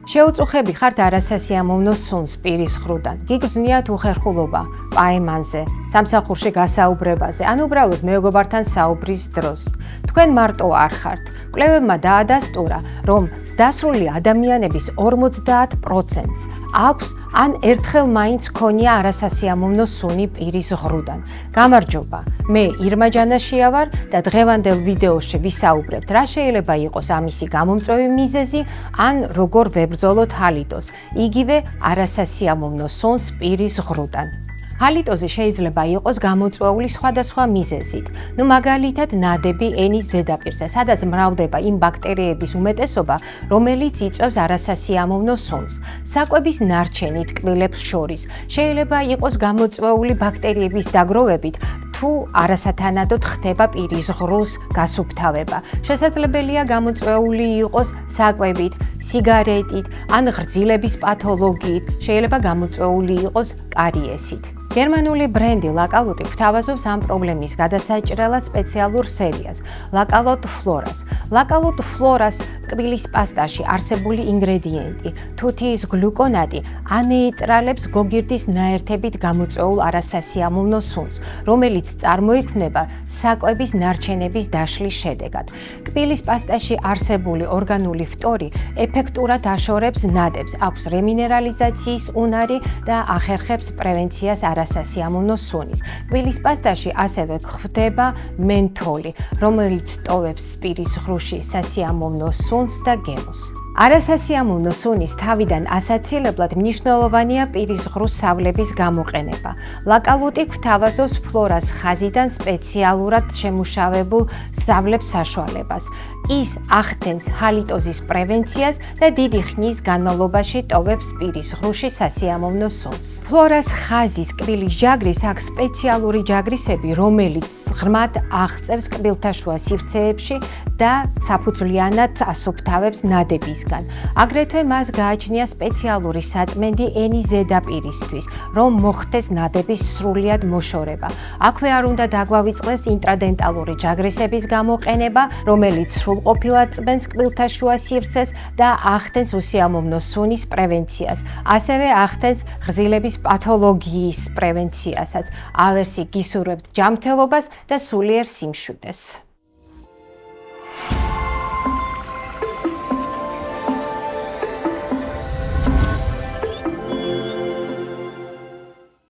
შეუწუხები ხართ არასასიამოვნო სუნს პირის ხრუდან. გიგრძნიათ უხერხულობა პაემანზე, სამსახურში გასაუბრებაზე, ან უბრალოდ მეგობართან საუბრის დროს. თქვენ მარტო არ ხართ. კვლევებმა დაადასტურა, რომ დასრული ადამიანების 50%-ს აქვს ან ერთხელ მაინც ქონია არასასიამოვნო სუნი პირის ხრუდან. გამარჯობა, მე ირმა ჯანაშია ვარ და დღევანდელ ვიდეოში ვისაუბრებთ, რა შეიძლება იყოს ამისი გამომწვევი მიზეზი, ან როგორ ვებრძოლოთ ჰალიტოზს, იგივე არასასიამოვნო სუნს პირის ხრუდან. ჰალიტოზი შეიძლება იყოს გამოწვეული სხვადასხვა მიზეზით. მაგალითად, ნადები ენის ზედაპირზე, სადაც მრავლდება იმ ბაქტერიების უმეტესობა, რომელიც იწვევს არასასიამოვნო სუნს. საკვების ნარჩენი ტკბილებს შორის შეიძლება იყოს გამოწვეული ბაქტერიების დაგროვებით, თუ არასათანადოდ ხდება პირის ღრუს გასუფთავება. შესაძლებელია გამოწვეული იყოს საკვებით, სიგარეტით ან ღრძილების პათოლოგიით, შეიძლება გამოწვეული იყოს კარიესით. გერმანული ბრენდი ლაკალუტი გვთავაზობს ამ პრობლემის გადასაჭრელად სპეციალურ სერიას, ლაკალოტ ფლორას. ლაკალოტ ფლორას კბილის პასტაში არსებული ინგრედიენტი, თუთიის გლუკონატი ანეიტრალებს გოგირდის ნაერთებით გამოწვეულ არასასიამოვნო სუნს, რომელიც წარმოიქმნება საკვების ნარჩენების დაშლის შედეგად. კბილის პასტაში არსებული ორგანული ფტორი ეფექტურად აშორებს ნადებს, აქვს რემინერალიზაციის უნარი და ახერხებს პრევენციას არასასიამოვნო სუნის. კბილის პასტაში ასევე გვხვდება მენთოლი, რომელიც ტოვებს პირის ღრუში სასიამოვნო სუნს და გემოს. არასასიამოვნო სუნის თავიდან ასაცილებლად მნიშვნელოვანია პირის ღრუს სავლების გამოყენება. ლაკალუტი გვთავაზობს ფლორას ხაზიდან სპეციალურად შემუშავებულ სავლებს საშუალებას. ის ახდენს ჰალიტოზის პრევენციას და დიდი ხნის განმავლობაში ტოვებს პირის ღრუში სასიამოვნო სუნს. ფლორას ხაზის კბილის ჯაგრის აქვს სპეციალური ჯაგრისები, რომელიც ღრმად აღწევს კბილთაშუა სივრცეებში და საფუძვლიანად ასუფთავებს ნადებისგან. აგრეთვე მას გააჩნია სპეციალური საწმენდი ენის ზედაპირისთვის, რომ მოხდეს ნადების სრულად მოშორება. აქვე არ უნდა დაგვავიწყდეს ინტრადენტალური ჯაგრისების გამოყენება, რომელიც სრულყოფილად წმენს კბილთაშუა სივრცეს და ახდენს უსიამოვნო სუნის პრევენციას. ასევე ახდენს ღრძილების პათოლოგიის პრევენციასაც. ავერსი გისურვებთ ჯანმრთელობას და სულიერ სიმშვიდეს.